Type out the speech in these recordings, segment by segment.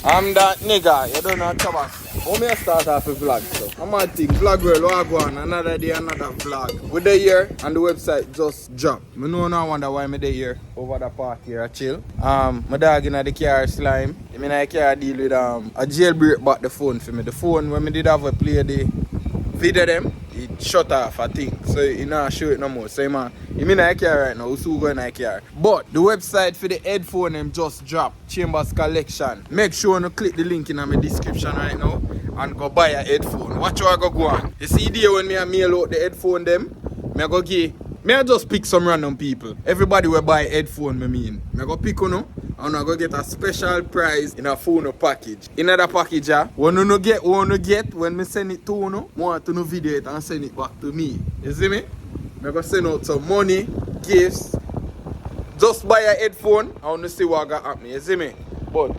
I'm that nigga, you don't know Trabass. How may start off a vlog, so? I'm gonna think, vlog world, what go on, another day, another vlog. We're there here, and the website just dropped. I know no wonder why I'm there here, over the park here, I chill. My dog in the car slime. I mean, I can't deal with a jailbreak back the phone for me. The phone, when I did have a play the video them, it shut off, I think. So you not show it no more. So man, you mean I care right now, we still going I care. But the website for the headphone them just dropped. Chambers Collection. Make sure you click the link in my description right now and go buy a headphone. Watch how I go on. You see there when me mail out the headphone them, I just pick some random people. Everybody will buy a headphone, I go pick on and I go get a special prize in a phone package. In that package, when you get when me send it to you, want to video it and send it back to me. You see me? I go send out some money, gifts. Just buy a headphone, I want to see what got happen. You see me? But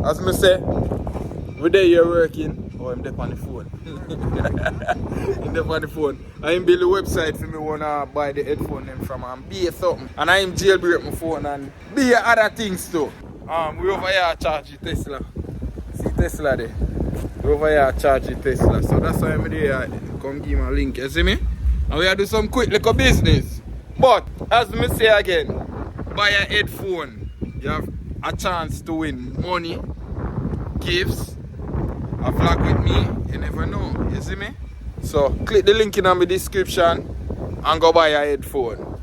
as me say, we there you're working. Oh, I'm there on the phone. I'm there on the phone. I'm build a website for me wanna buy the headphone them from and be something. And I'm jailbreak my phone and be other things too. We over here charge the Tesla. See Tesla there. We over here charge the Tesla. So that's why I'm there. Come give me a link, you see me? And we do some quick little business. But as me say again, buy a headphone. You have a chance to win money, gifts. A vlog with me, you never know, you see me? So click the link in my description and go buy a headphone.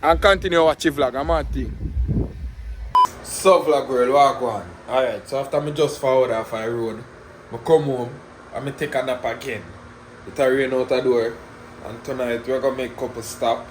And continue watching vlog, I'm at thing. So vlog world, what go on? Alright, so after me just forward off my road, I come home and I take a nap again. It a rain out the door and tonight we're gonna make a couple stop.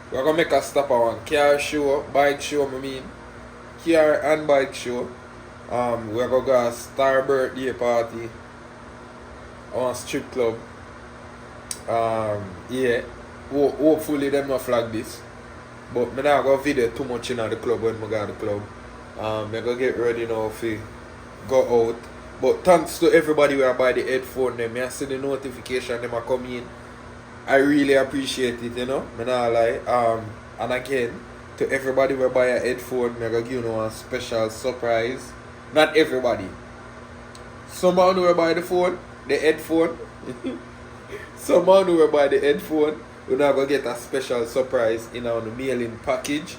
We're gonna make a stop at one car show, bike show car and bike show. We're going to go a star birthday party on a strip club. Yeah, hopefully them not flag this. But I'm not going to video too much in the club when I go to the club. I'm going to get ready now to go out. But thanks to everybody who buy the headphone them. I see the notification them are coming in. I really appreciate it, you know. I'm not lie. And again, to everybody who buy a headphone, I'm going to give you a special surprise. Not everybody. Someone who will buy the phone, the headphone. Someone who will buy the headphone, you're not going to get a special surprise in our mailing package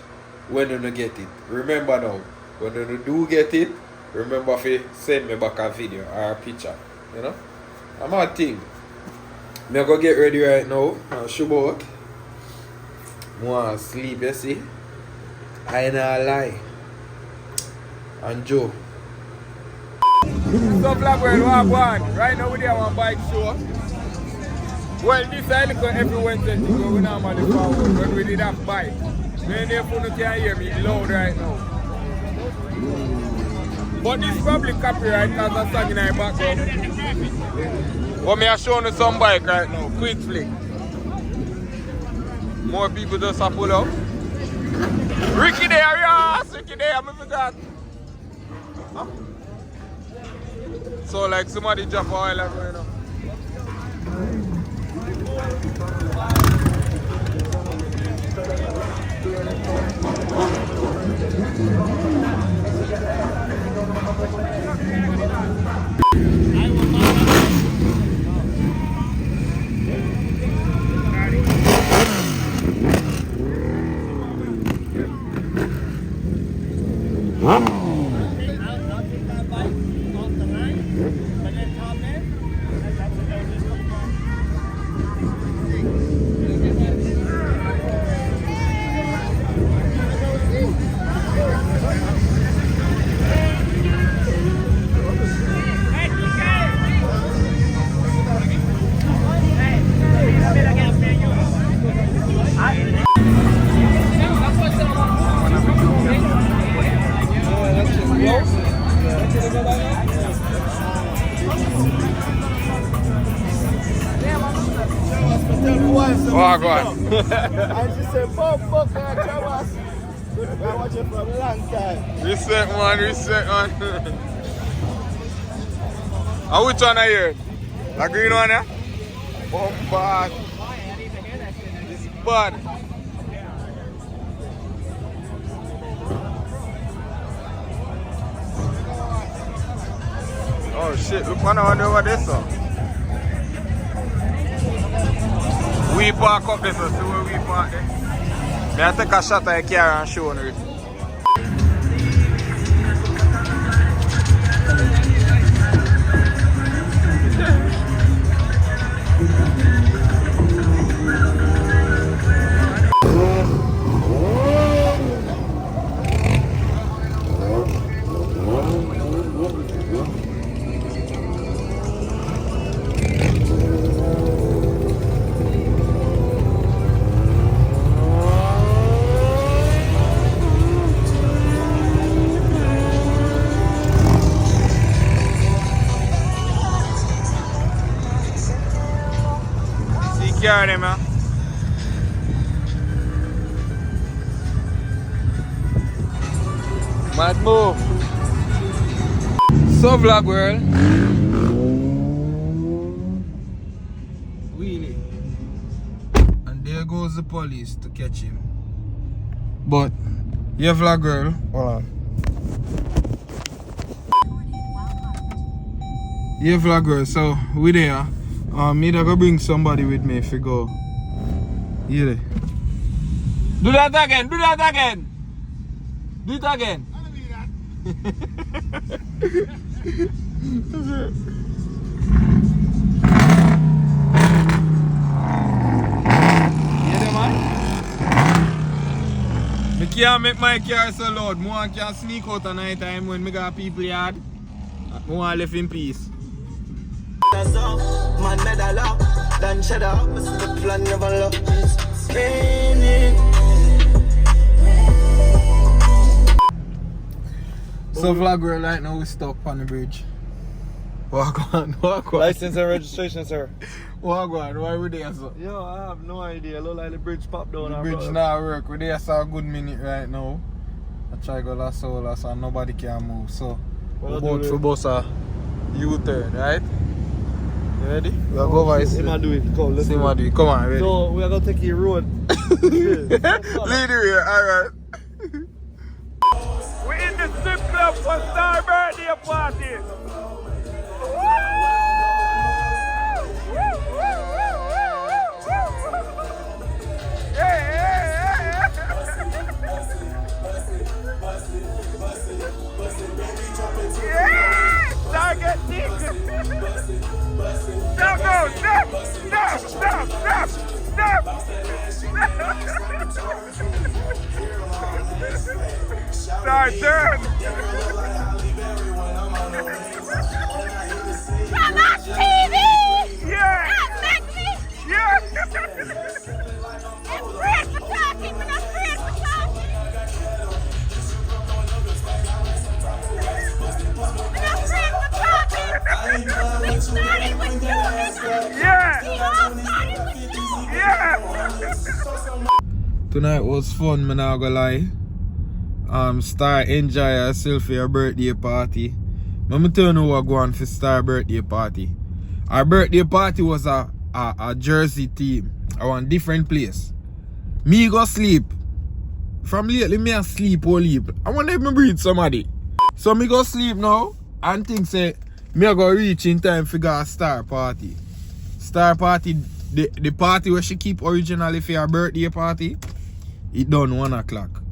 when you get it. Remember now, when you do get it, remember to send me back a video or a picture. You know? I'm a thing. I'm going to get ready right now. I'll show out. I want to sleep, you see? I ain't not lie. And Joe. So vlog world, what go on? Right now we have one bike show. Well, this is like every Wednesday to go we normally forward when we did have bike. Many of you can't hear me loud right now. But this is probably copyright because I'm singing in the background. But me are showing you some bike right now, quick flick. More people just have pull up. Ricky there, yes! Ricky there, I forgot. Huh? So like somebody drop oil like right now. Oh, go on. And she said, fuck, Trabass. I watch it for a long time. Reset man. And which one are you? The green one, yeah? Oh, bad. It's bad. Oh shit, look one over there, so. We park up there, so see where we park there. May I take a shot of your car and show you. Carry them, man. Mad move. So vlog world. Wheelie. And there goes the police to catch him. But yeah, vlog girl. Hold on. Yeah, vlog girl. So we there. Me gonna bring somebody with me if you go. Yeah. Do that again, do that again. Do it again. I don't mean that. Yeah, man. I can't make my car so loud. I can sneak out at night time when I got people yard. I want to live in peace. Man made a lot, then shut up. The plan never look is spinning. So vlog world right now we stuck on the bridge. Walk on. License and registration, sir. Walk on, why we there so? Yo, I have no idea. Look like the bridge popped down. The bridge now work. We there for a good minute right now. I try to go last solar so nobody can move. So we're about to bus a U-turn, right? You ready? We'll go over see my do it. Come, let's see my do it. Come on, ready? So we are gonna take a road. Lead the way, alright. We're in the strip club for Star birthday party. Target nigga. Stop, no, stop, stop, stop, stop, stop. Start turn. Trabass TV! Yeah. That's me! Yeah. I'm afraid for talking, but I'm afraid for talking. I'm afraid for talking. We started with you. Yeah. We all started with you. Yeah. Tonight was fun, man, not gonna lie. Star enjoy herself for your birthday party. Let me tell you what go on for Star birthday party. Our birthday party was a Jersey team. I want different place. Me go sleep. From lately, me a sleep all sleep. I want to even breathe somebody. So me go sleep now and think say me a go reach in time for go a Star party. Star party, the party where she keep originally for her birthday party, it done 1 o'clock.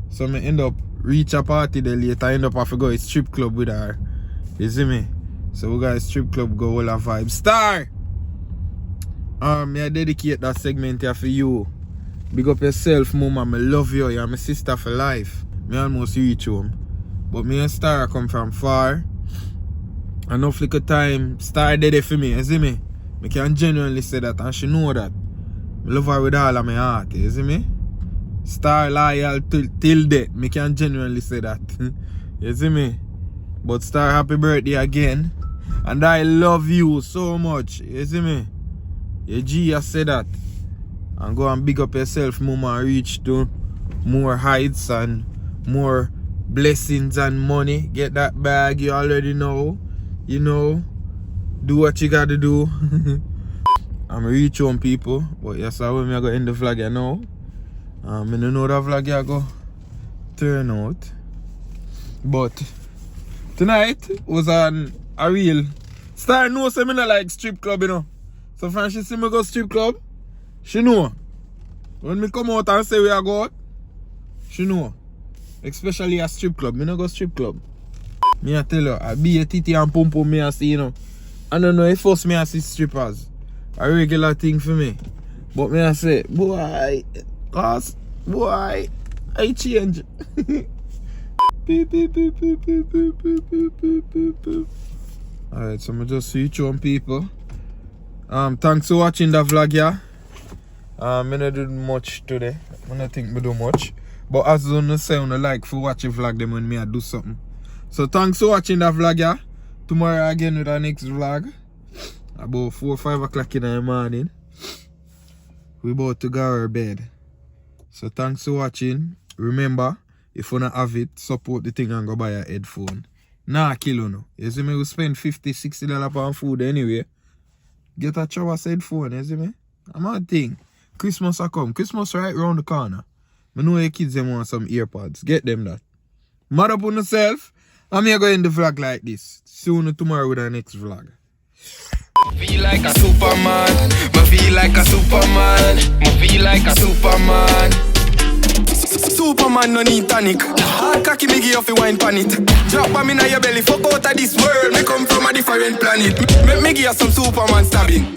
So me end up reach a party there later, end up have to go a strip club with her. You see me? So we got a strip club, go all a vibe. Star! Me I dedicate that segment here for you. Big up yourself, mama. Me love you. You're my sister for life. Me almost reach home. But me and Star come from far. Enough little time, Star did it for me, you see me? I can genuinely say that, and she know that. I love her with all of my heart, you see me? Star loyal till death, I can genuinely say that. You see me? But Star, happy birthday again. And I love you so much, you see me? Your G has said that. And go and big up yourself, mama, reach to more heights and more blessings and money. Get that bag, you already know. You know, do what you gotta do. I'm reach home, people. But yes, I will me go end the vlog, you know. I don't know the vlog I go turn out. But tonight was an a real. Star know say me not like strip club, you know. So when she see me go strip club, she know. When me come out and say we are go out, she know. Especially a strip club. Me no go strip club. Me a tell her, I be a titty and pump me a see, you know. I don't know if first me a see strippers. A regular thing for me. But me I say, boy, cause, boy, I change. Alright, so I just switch on people. Thanks for watching the vlog, yeah. I don't do much today. I don't think I do much. But as you say, I like for watch a vlog them when me I do something. So thanks for watching the vlog, yeah. Tomorrow again with our next vlog. About 4 or 5 o'clock in the morning. We about to go to bed. So thanks for watching. Remember, if you don't have it, support the thing and go buy a headphone. Nah, kill you no. You see me, we spend $50, $60 on food anyway. Get a Trabass headphone, you see me? I'm a thing. Christmas a come. Christmas right around the corner. I know your kids them want some earpods. Get them that. Mad up on yourself. I'm here going to vlog like this. See you tomorrow with our next vlog. Feel like a Superman. Me feel like a Superman. Me feel like a Superman. Superman no need tonic. Hard cocky me give you fi wine pan it. Drop bomb inna your belly. Fuck out of this world. Me come from a different planet. Me give you some Superman stabbing.